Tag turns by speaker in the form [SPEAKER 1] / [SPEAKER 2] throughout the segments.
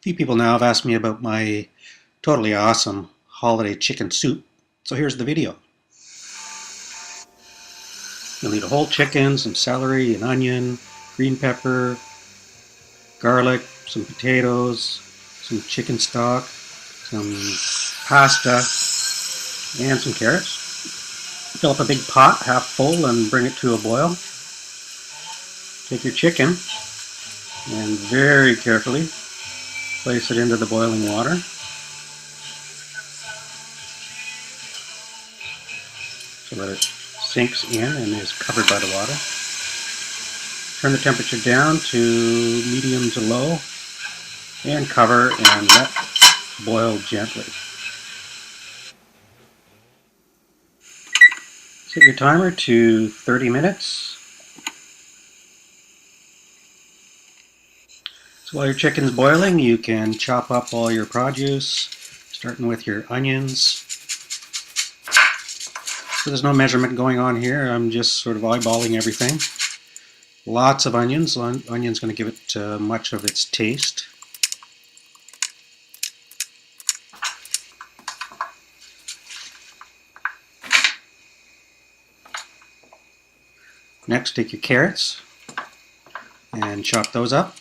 [SPEAKER 1] few people now have asked me about my totally awesome holiday chicken soup, so here's the video. You'll need a whole chicken, some celery, an onion, green pepper, garlic, some potatoes, some chicken stock, some pasta, and some carrots. Fill up a big pot, half full, and bring it to a boil. Take your chicken and very carefully place it into the boiling water. So that it sinks in and is covered by the water. Turn the temperature down to medium to low and cover and let boil gently. Set your timer to 30 minutes. So while your chicken's boiling, you can chop up all your produce, starting with your onions. So there's no measurement going on here, I'm just sort of eyeballing everything. Lots of onions. Onion's going to give it much of its taste. Next, take your carrots and chop those up.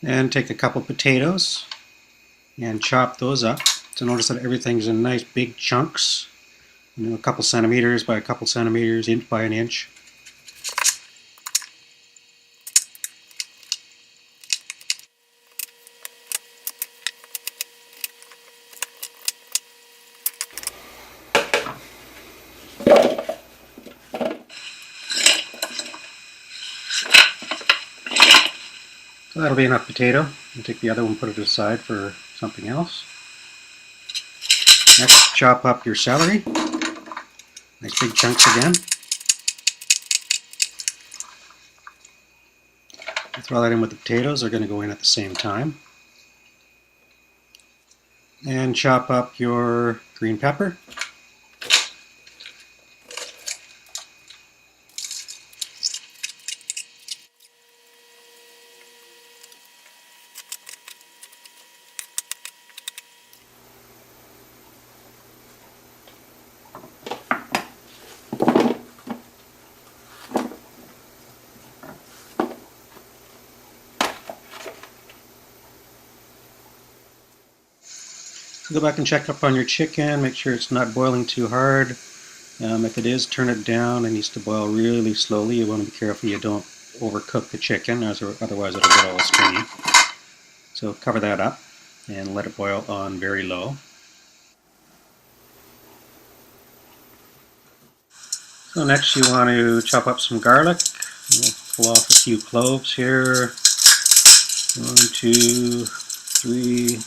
[SPEAKER 1] And take a couple potatoes and chop those up. So notice that everything's in nice big chunks, a couple centimeters by a couple centimeters, inch by an inch. So that'll be enough potato. I'll take the other one and put it aside for something else. Next, chop up your celery. Nice big chunks again. Throw that in with the potatoes. They're going to go in at the same time. And chop up your green pepper. So go back and check up on your chicken, make sure it's not boiling too hard. If it is, turn it down. It needs to boil really slowly. You want to be careful you don't overcook the chicken, otherwise it'll get all stringy. So cover that up and let it boil on very low. So next you want to chop up some garlic. Pull off a few cloves here. 1, 2, 3,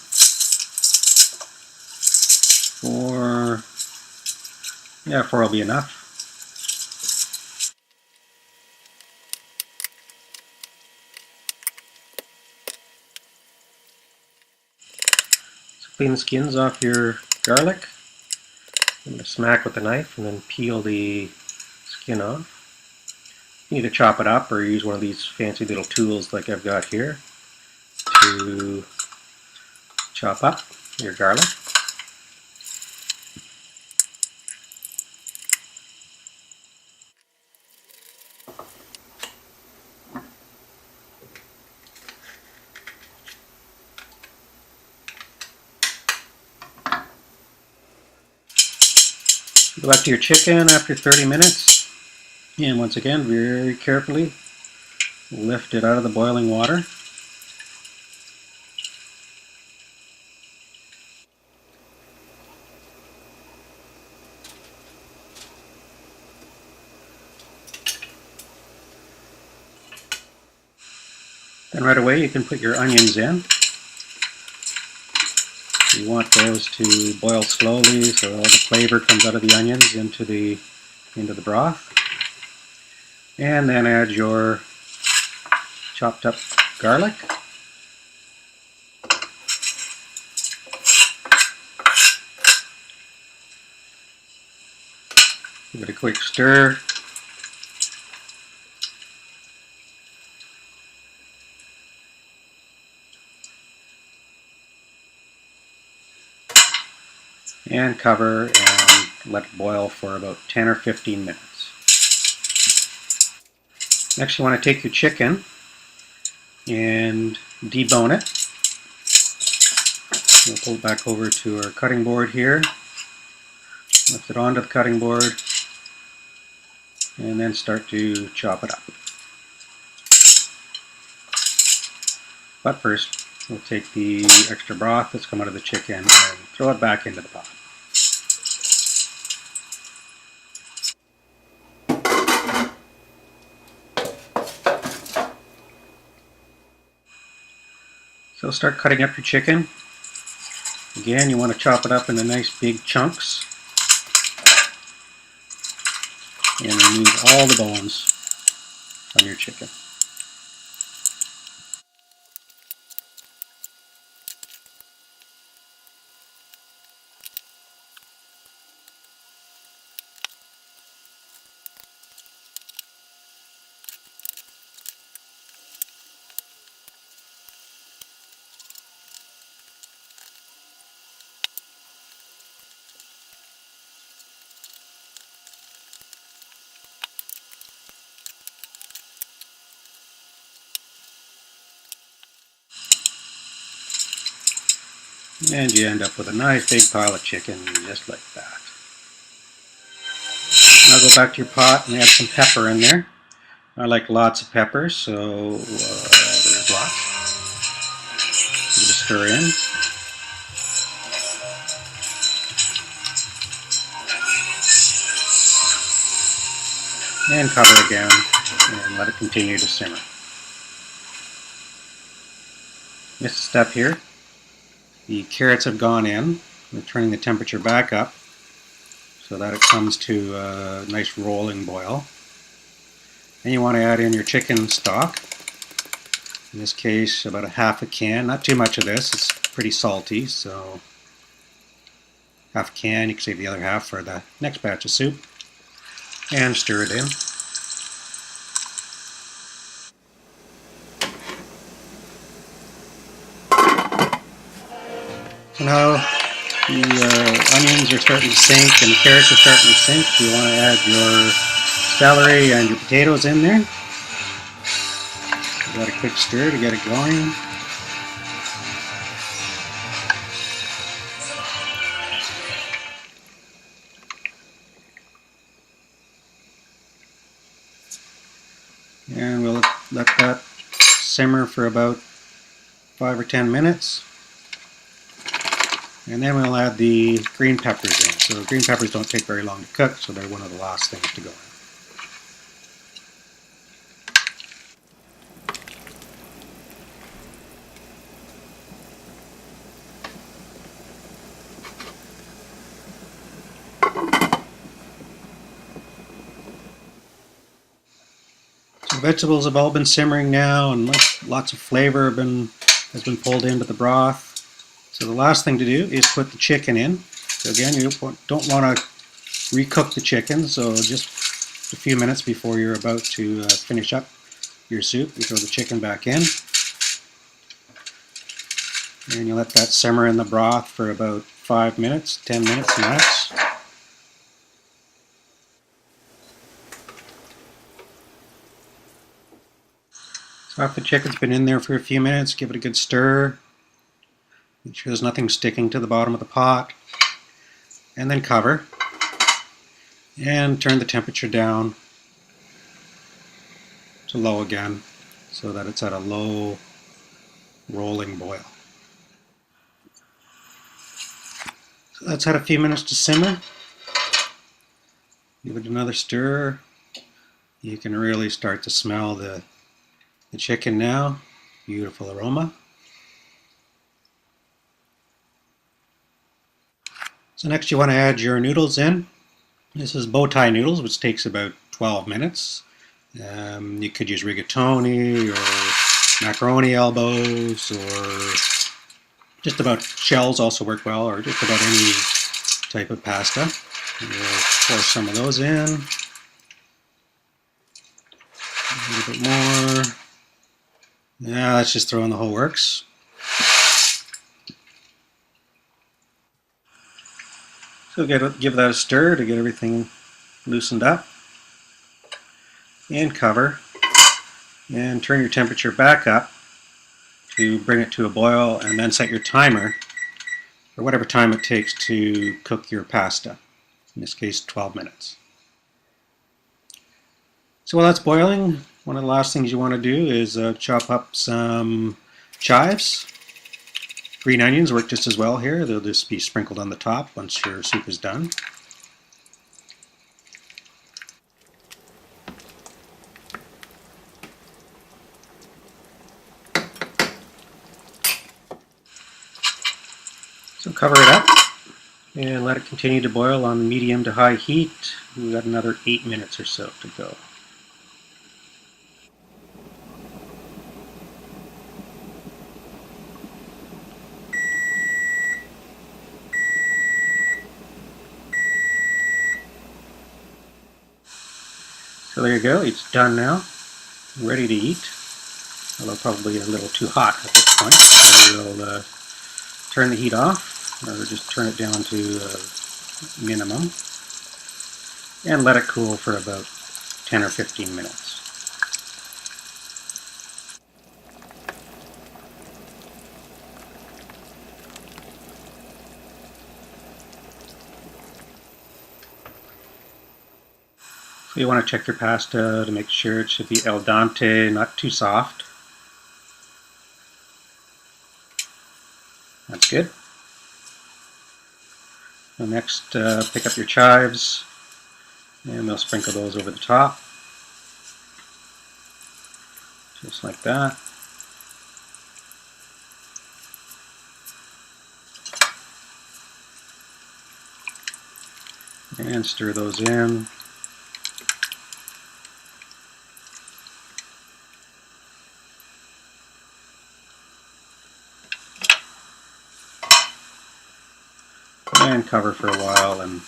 [SPEAKER 1] 4. Yeah, 4 will be enough. So clean the skins off your garlic. I'm going to smack with a knife and then peel the skin off. You can either chop it up or use one of these fancy little tools like I've got here to chop up your garlic. Go back to your chicken after 30 minutes, and once again, very carefully lift it out of the boiling water. Then right away you can put your onions in. You want those to boil slowly so all the flavor comes out of the onions into the into the broth. And then add your chopped up garlic. Give it a quick stir. And cover and let it boil for about 10 or 15 minutes. Next, you want to take your chicken and debone it. We'll pull it back over to our cutting board here. Lift it onto the cutting board and then start to chop it up. But first, we'll take the extra broth that's come out of the chicken and throw it back into the pot. So start cutting up your chicken. Again, you want to chop it up into nice big chunks and remove all the bones from your chicken. And you end up with a nice big pile of chicken just like that. Now go back to your pot and add some pepper in there. I like lots of pepper, so there's lots. Give it a stir in. And cover again and let it continue to simmer. Missed a step here. The carrots have gone in. We're turning the temperature back up so that it comes to a nice rolling boil. And you want to add in your chicken stock. In this case, about a half a can. Not too much of this. It's pretty salty, so half a can. You can save the other half for the next batch of soup. And stir it in. So now the onions are starting to sink and the carrots are starting to sink. You want to add your celery and your potatoes in there. Give that a quick stir to get it going. And we'll let that simmer for about 5 or 10 minutes. And then we'll add the green peppers in. So green peppers don't take very long to cook, so they're one of the last things to go in. So vegetables have all been simmering now, and lots of flavor has been pulled into the broth. So the last thing to do is put the chicken in. So again, you don't want to recook the chicken, so just a few minutes before you're about to finish up your soup, you throw the chicken back in. And you let that simmer in the broth for about 5 minutes, 10 minutes max. So after the chicken's been in there for a few minutes, give it a good stir. Make sure there's nothing sticking to the bottom of the pot. And then cover. And turn the temperature down to low again so that it's at a low rolling boil. So that's had a few minutes to simmer. Give it another stir. You can really start to smell the chicken now. Beautiful aroma. So next you want to add your noodles in. This is bow tie noodles, which takes about 12 minutes. You could use rigatoni or macaroni elbows, or just about shells also work well, or just about any type of pasta. And we'll pour some of those in. A little bit more. Yeah, let's just throw in the whole works. So give that a stir to get everything loosened up. And cover. And turn your temperature back up to bring it to a boil, and then set your timer for whatever time it takes to cook your pasta. In this case, 12 minutes. So while that's boiling, one of the last things you want to do is chop up some chives. Green onions work just as well here. They'll just be sprinkled on the top once your soup is done. So cover it up and let it continue to boil on medium to high heat. We've got another 8 minutes or so to go. So there you go, it's done now, ready to eat, although probably a little too hot at this point. So we'll turn the heat off, or just turn it down to minimum, and let it cool for about 10 or 15 minutes. So you want to check your pasta to make sure it should be al dente, not too soft. That's good. So next, pick up your chives, and we'll sprinkle those over the top, just like that. And stir those in. And cover for a while and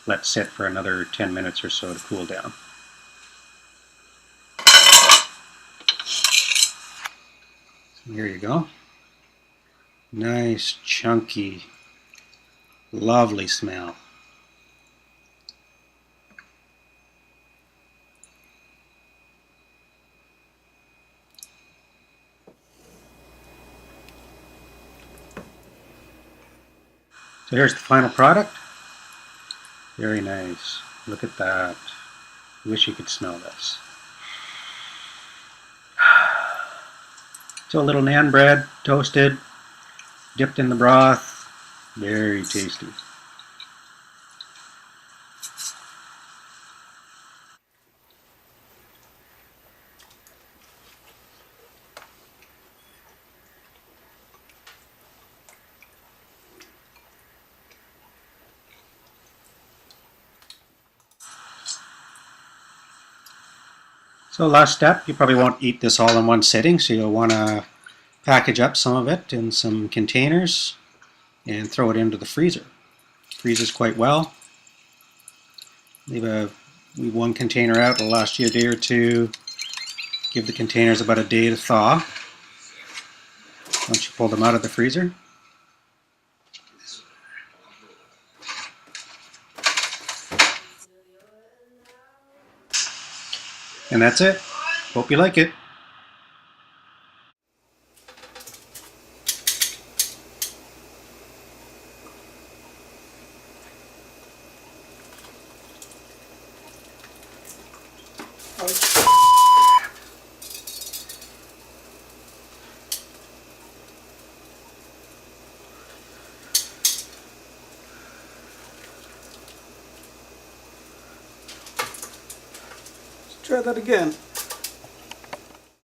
[SPEAKER 1] let sit for another 10 minutes or so to cool down. So here you go. Nice, chunky, lovely smell. So here's the final product. Very nice. Look at that. I wish you could smell this. So a little naan bread, toasted, dipped in the broth. Very tasty. So last step, you probably won't eat this all in one sitting, so you'll want to package up some of it in some containers and throw it into the freezer. Freezes quite well. Leave one container out, it'll last you a day or two. Give the containers about a day to thaw once you pull them out of the freezer. And that's it. Hope you like it. Let's try that again.